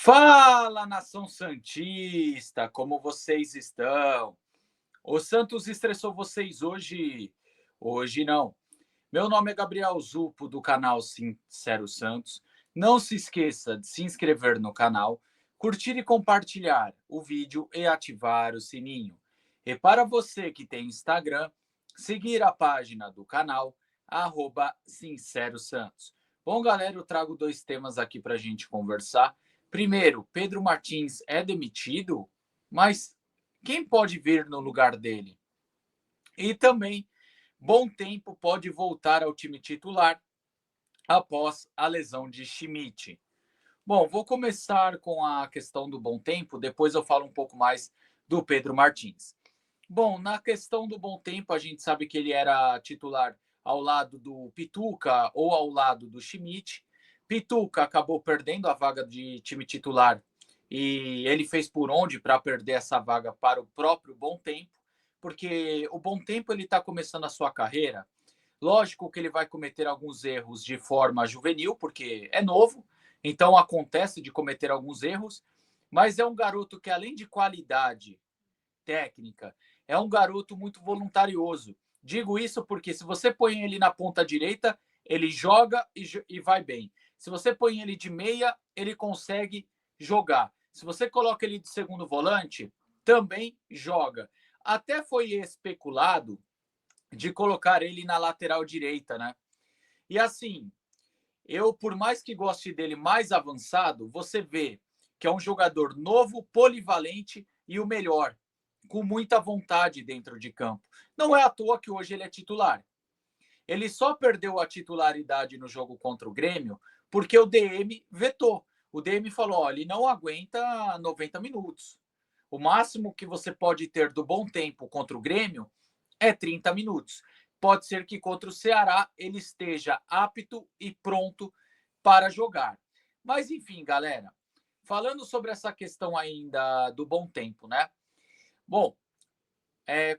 Fala, nação santista, como vocês estão? O Santos estressou vocês hoje? Hoje não. Meu nome é Gabriel Zupo, do canal Sincero Santos. Não se esqueça de se inscrever no canal, curtir e compartilhar o vídeo e ativar o sininho. E para você que tem Instagram, seguir a página do canal, Sincero Santos. Bom, galera, eu trago dois temas aqui para a gente conversar. Primeiro, Pedro Martins é demitido, mas quem pode vir no lugar dele? E também, Bom Tempo pode voltar ao time titular após a lesão de Schmidt. Bom, vou começar com a questão do Bom Tempo, depois eu falo um pouco mais do Pedro Martins. Bom, na questão do Bom Tempo, a gente sabe que ele era titular ao lado do Pituca ou ao lado do Schmidt. Pituca acabou perdendo a vaga de time titular e ele fez por onde para perder essa vaga para o próprio Bom Tempo, porque o Bom Tempo ele está começando a sua carreira. Lógico que ele vai cometer alguns erros de forma juvenil, porque é novo, então acontece de cometer alguns erros, mas é um garoto que, além de qualidade técnica, é um garoto muito voluntarioso. Digo isso porque se você põe ele na ponta direita, ele joga e vai bem. Se você põe ele de meia, ele consegue jogar. Se você coloca ele de segundo volante, também joga. Até foi especulado de colocar ele na lateral direita, né? E assim, eu, por mais que goste dele mais avançado, você vê que é um jogador novo, polivalente e o melhor, com muita vontade dentro de campo. Não é à toa que hoje ele é titular. Ele só perdeu a titularidade no jogo contra o Grêmio porque o DM vetou. O DM falou: ó, ele não aguenta 90 minutos. O máximo que você pode ter do Bom Tempo contra o Grêmio é 30 minutos. Pode ser que contra o Ceará ele esteja apto e pronto para jogar. Mas enfim, galera, falando sobre essa questão ainda do Bom Tempo, né? Bom,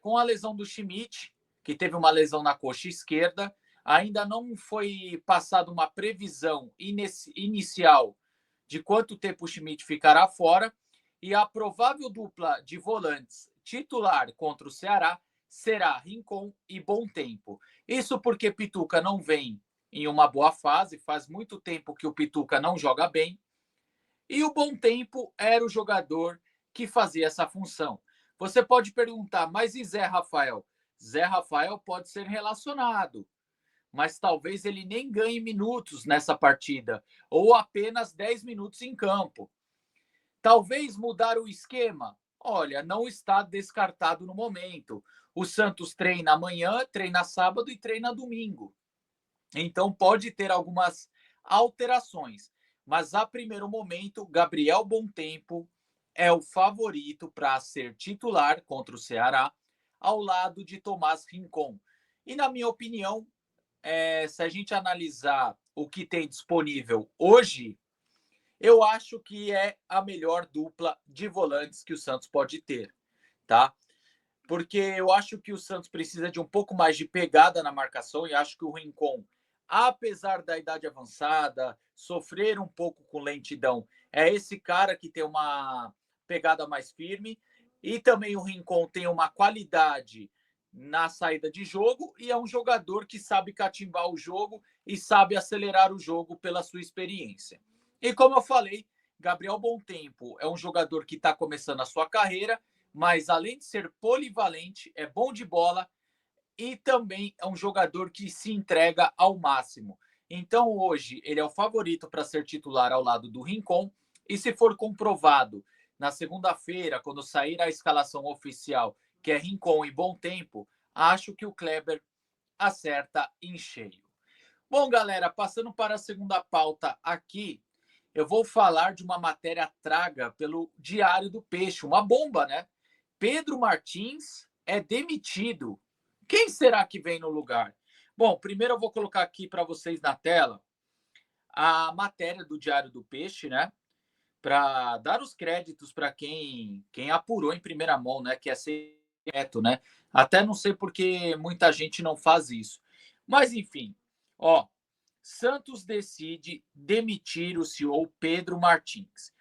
com a lesão do Schmidt, que teve uma lesão na coxa esquerda, ainda não foi passada uma previsão inicial de quanto tempo o Schmidt ficará fora, e a provável dupla de volantes titular contra o Ceará será Rincon e Bom Tempo. Isso porque Pituca não vem em uma boa fase, faz muito tempo que o Pituca não joga bem, e o Bom Tempo era o jogador que fazia essa função. Você pode perguntar, mas e Zé Rafael? Zé Rafael pode ser relacionado, mas talvez ele nem ganhe minutos nessa partida, ou apenas 10 minutos em campo. Talvez mudar o esquema? Olha, não está descartado no momento. O Santos treina amanhã, treina sábado e treina domingo. Então pode ter algumas alterações. Mas a primeiro momento, Gabriel Bontempo é o favorito para ser titular contra o Ceará, ao lado de Tomás Rincon. E na minha opinião, se a gente analisar o que tem disponível hoje, eu acho que é a melhor dupla de volantes que o Santos pode ter, tá? Porque eu acho que o Santos precisa de um pouco mais de pegada na marcação e acho que o Rincon, apesar da idade avançada, sofrer um pouco com lentidão, é esse cara que tem uma pegada mais firme e também o Rincon tem uma qualidade na saída de jogo e é um jogador que sabe catimbar o jogo e sabe acelerar o jogo pela sua experiência. E como eu falei, Gabriel Bontempo é um jogador que está começando a sua carreira, mas além de ser polivalente, é bom de bola e também é um jogador que se entrega ao máximo. Então hoje ele é o favorito para ser titular ao lado do Rincon e se for comprovado na segunda-feira, quando sair a escalação oficial, que é Rincon e Bom Tempo, acho que o Kleber acerta em cheio. Bom, galera, passando para a segunda pauta aqui, eu vou falar de uma matéria traga pelo Diário do Peixe, uma bomba, né? Pedro Martins é demitido. Quem será que vem no lugar? Bom, primeiro eu vou colocar aqui para vocês na tela a matéria do Diário do Peixe, né? Para dar os créditos para quem apurou em primeira mão, né? Que é secreto, né? Até não sei porque muita gente não faz isso. Mas, enfim, ó, Santos decide demitir o CEO Pedro Martins.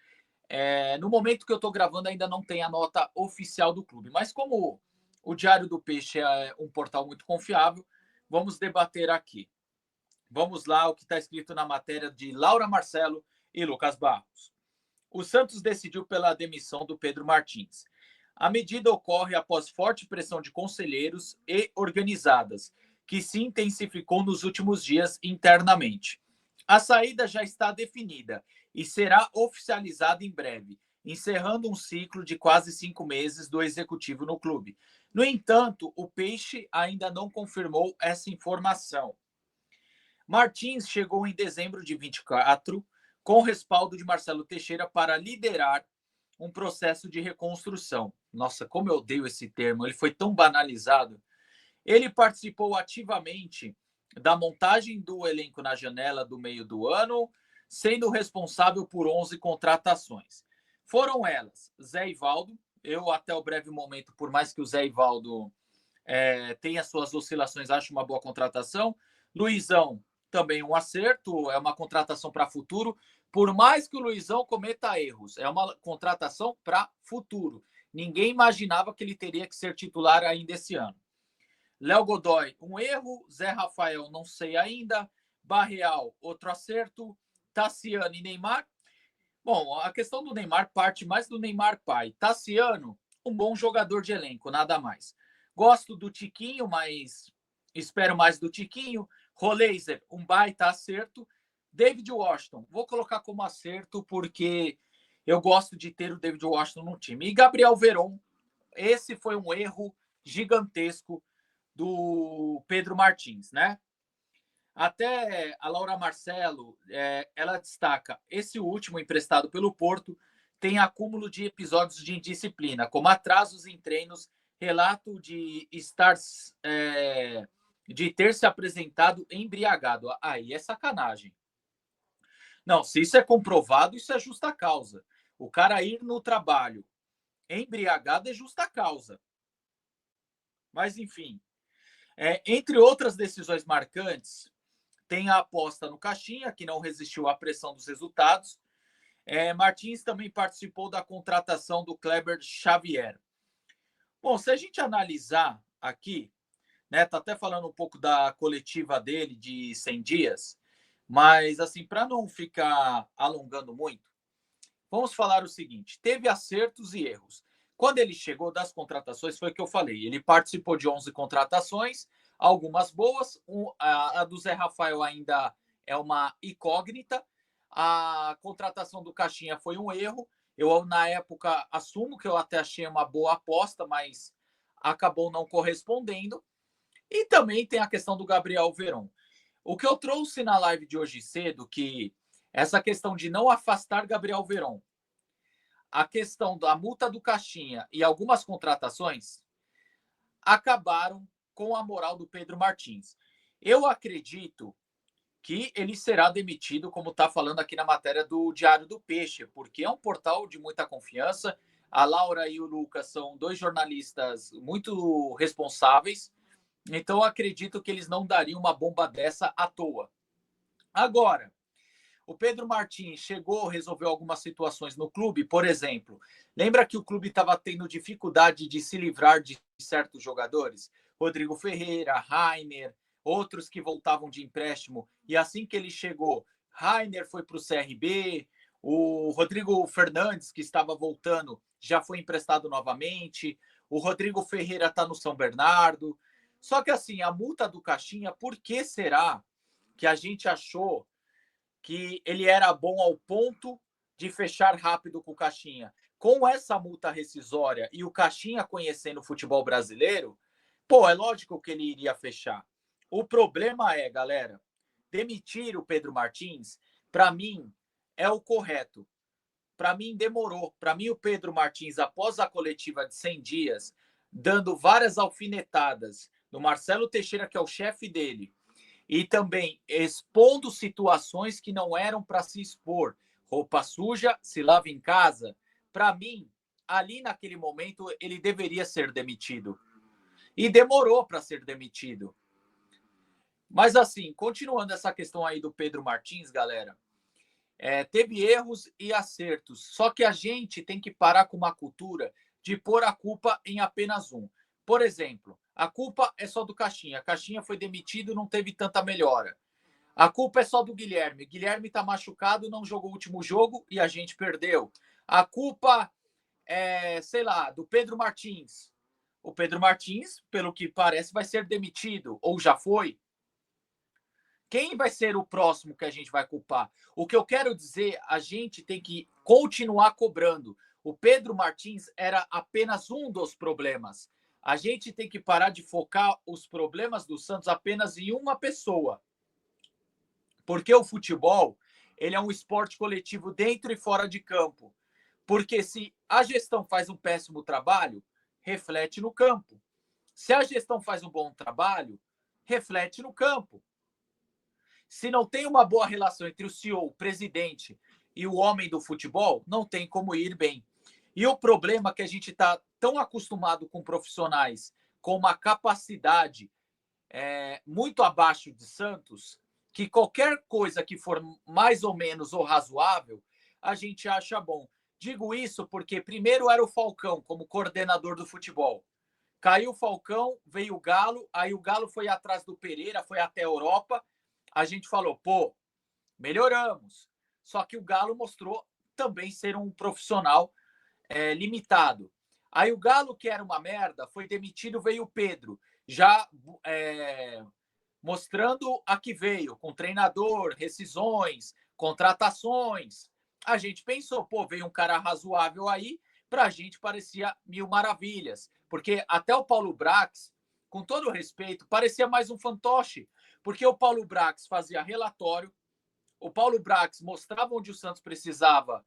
No momento que eu estou gravando, ainda não tem a nota oficial do clube. Mas como o Diário do Peixe é um portal muito confiável, vamos debater aqui. Vamos lá, o que está escrito na matéria de Laura Marcelo e Lucas Barros. O Santos decidiu pela demissão do Pedro Martins. A medida ocorre após forte pressão de conselheiros e organizadas, que se intensificou nos últimos dias internamente. A saída já está definida e será oficializada em breve, encerrando um ciclo de quase 5 meses do executivo no clube. No entanto, o Peixe ainda não confirmou essa informação. Martins chegou em dezembro de 24, com respaldo de Marcelo Teixeira para liderar um processo de reconstrução. Nossa, como eu odeio esse termo, ele foi tão banalizado. Ele participou ativamente da montagem do elenco na janela do meio do ano, sendo responsável por 11 contratações. Foram elas, Zé Ivaldo, eu até o breve momento, por mais que o Zé Ivaldo tenha suas oscilações, acho uma boa contratação. Luizão, também um acerto, é uma contratação para futuro. Por mais que o Luizão cometa erros, é uma contratação para futuro. Ninguém imaginava que ele teria que ser titular ainda esse ano. Léo Godoy, um erro. Zé Rafael, não sei ainda. Barreal, outro acerto. Tassiano e Neymar. Bom, a questão do Neymar parte mais do Neymar pai. Tassiano, um bom jogador de elenco, nada mais. Gosto do Tiquinho, mas espero mais do Tiquinho. Roleiser, um baita acerto. David Washington, vou colocar como acerto porque eu gosto de ter o David Washington no time. E Gabriel Veron, esse foi um erro gigantesco do Pedro Martins, né? Até a Laura Marcelo, ela destaca, esse último emprestado pelo Porto tem acúmulo de episódios de indisciplina, como atrasos em treinos, relato de de ter se apresentado embriagado. Aí é sacanagem. Não, se isso é comprovado, isso é justa causa. O cara ir no trabalho embriagado é justa causa. Mas, enfim, entre outras decisões marcantes, tem a aposta no Caixinha, que não resistiu à pressão dos resultados. Martins também participou da contratação do Kleber Xavier. Bom, se a gente analisar aqui, né, tá até falando um pouco da coletiva dele de 100 dias, mas assim, para não ficar alongando muito, vamos falar o seguinte, teve acertos e erros. Quando ele chegou das contratações, foi o que eu falei, ele participou de 11 contratações, algumas boas, a do Zé Rafael ainda é uma incógnita, a contratação do Caixinha foi um erro, eu na época assumo que eu até achei uma boa aposta, mas acabou não correspondendo, e também tem a questão do Gabriel Veron. O que eu trouxe na live de hoje cedo, que essa questão de não afastar Gabriel Veron, a questão da multa do Caixinha e algumas contratações acabaram com a moral do Pedro Martins. Eu acredito que ele será demitido, como está falando aqui na matéria do Diário do Peixe, porque é um portal de muita confiança. A Laura e o Lucas são dois jornalistas muito responsáveis, então eu acredito que eles não dariam uma bomba dessa à toa. Agora, o Pedro Martins chegou, resolveu algumas situações no clube, por exemplo. Lembra que o clube estava tendo dificuldade de se livrar de certos jogadores? Rodrigo Ferreira, Rainer, outros que voltavam de empréstimo. E assim que ele chegou, Rainer foi para o CRB, o Rodrigo Fernandes, que estava voltando, já foi emprestado novamente. O Rodrigo Ferreira está no São Bernardo. Só que assim, a multa do Caixinha, por que será que a gente achou que ele era bom ao ponto de fechar rápido com o Caixinha? Com essa multa rescisória e o Caixinha conhecendo o futebol brasileiro, pô, é lógico que ele iria fechar. O problema é, galera, demitir o Pedro Martins, para mim, é o correto. Para mim, demorou. Para mim, o Pedro Martins, após a coletiva de 100 dias, dando várias alfinetadas no Marcelo Teixeira, que é o chefe dele, e também expondo situações que não eram para se expor. Roupa suja, se lava em casa. Para mim, ali naquele momento, ele deveria ser demitido. E demorou para ser demitido. Mas assim, continuando essa questão aí do Pedro Martins, galera, teve erros e acertos. Só que a gente tem que parar com uma cultura de pôr a culpa em apenas um. Por exemplo, a culpa é só do Caixinha. Caixinha foi demitido, não teve tanta melhora. A culpa é só do Guilherme. Guilherme está machucado, não jogou o último jogo e a gente perdeu. A culpa é, sei lá, do Pedro Martins. O Pedro Martins, pelo que parece, vai ser demitido ou já foi. Quem vai ser o próximo que a gente vai culpar? O que eu quero dizer, a gente tem que continuar cobrando. O Pedro Martins era apenas um dos problemas. A gente tem que parar de focar os problemas do Santos apenas em uma pessoa. Porque o futebol, ele é um esporte coletivo dentro e fora de campo. Porque se a gestão faz um péssimo trabalho, reflete no campo. Se a gestão faz um bom trabalho, reflete no campo. Se não tem uma boa relação entre o CEO, o presidente e o homem do futebol, não tem como ir bem. E o problema é que a gente está tão acostumado com profissionais com uma capacidade muito abaixo de Santos, que qualquer coisa que for mais ou menos ou razoável, a gente acha bom. Digo isso porque primeiro era o Falcão como coordenador do futebol. Caiu o Falcão, veio o Galo, aí o Galo foi atrás do Pereira, foi até a Europa. A gente falou, pô, melhoramos. Só que o Galo mostrou também ser um profissional limitado. Aí o Galo, que era uma merda, foi demitido, veio o Pedro, já mostrando a que veio, com treinador, rescisões, contratações. A gente pensou, pô, veio um cara razoável aí, para a gente parecia mil maravilhas. Porque até o Paulo Brax, com todo o respeito, parecia mais um fantoche. Porque o Paulo Brax fazia relatório, o Paulo Brax mostrava onde o Santos precisava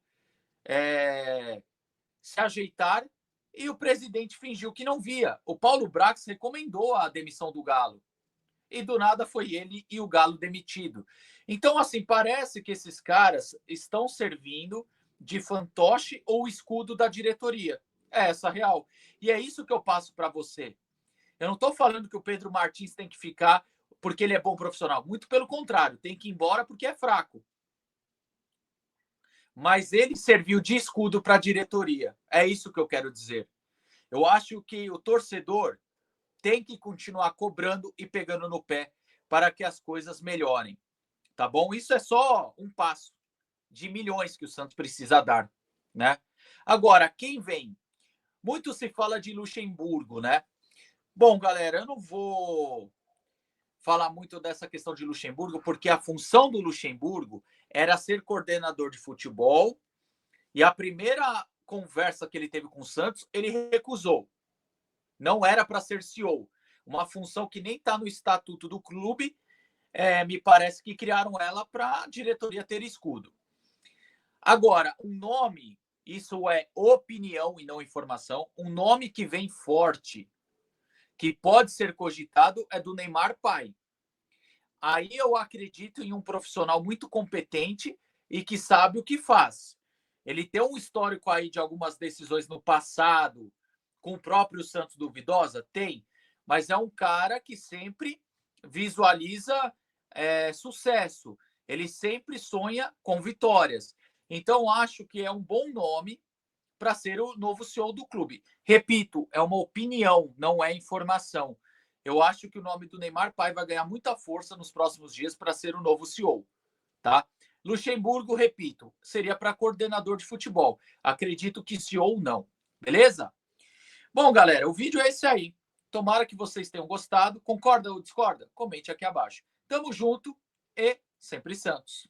se ajeitar e o presidente fingiu que não via. O Paulo Brax recomendou a demissão do Galo e do nada foi ele e o Galo demitido. Então, assim, parece que esses caras estão servindo de fantoche ou escudo da diretoria. É essa a real. E é isso que eu passo para você. Eu não estou falando que o Pedro Martins tem que ficar porque ele é bom profissional. Muito pelo contrário, tem que ir embora porque é fraco. Mas ele serviu de escudo para a diretoria. É isso que eu quero dizer. Eu acho que o torcedor tem que continuar cobrando e pegando no pé para que as coisas melhorem, tá bom? Isso é só um passo de milhões que o Santos precisa dar, né? Agora, quem vem? Muito se fala de Luxemburgo, né? Bom, galera, eu não vou falar muito dessa questão de Luxemburgo, porque a função do Luxemburgo era ser coordenador de futebol e a primeira conversa que ele teve com o Santos, ele recusou. Não era para ser CEO. Uma função que nem está no estatuto do clube, me parece que criaram ela para a diretoria ter escudo. Agora, um nome, isso é opinião e não informação, um nome que vem forte, que pode ser cogitado, é do Neymar pai. Aí eu acredito em um profissional muito competente e que sabe o que faz. Ele tem um histórico aí de algumas decisões no passado, com o próprio Santos duvidosa? Tem, mas é um cara que sempre visualiza sucesso. Ele sempre sonha com vitórias. Então, acho que é um bom nome para ser o novo CEO do clube. Repito, é uma opinião, não é informação. Eu acho que o nome do Neymar pai vai ganhar muita força nos próximos dias para ser o novo CEO, tá? Luxemburgo, repito, seria para coordenador de futebol. Acredito que CEO não. Beleza? Bom, galera, o vídeo é esse aí. Tomara que vocês tenham gostado. Concorda ou discorda? Comente aqui abaixo. Tamo junto e sempre Santos.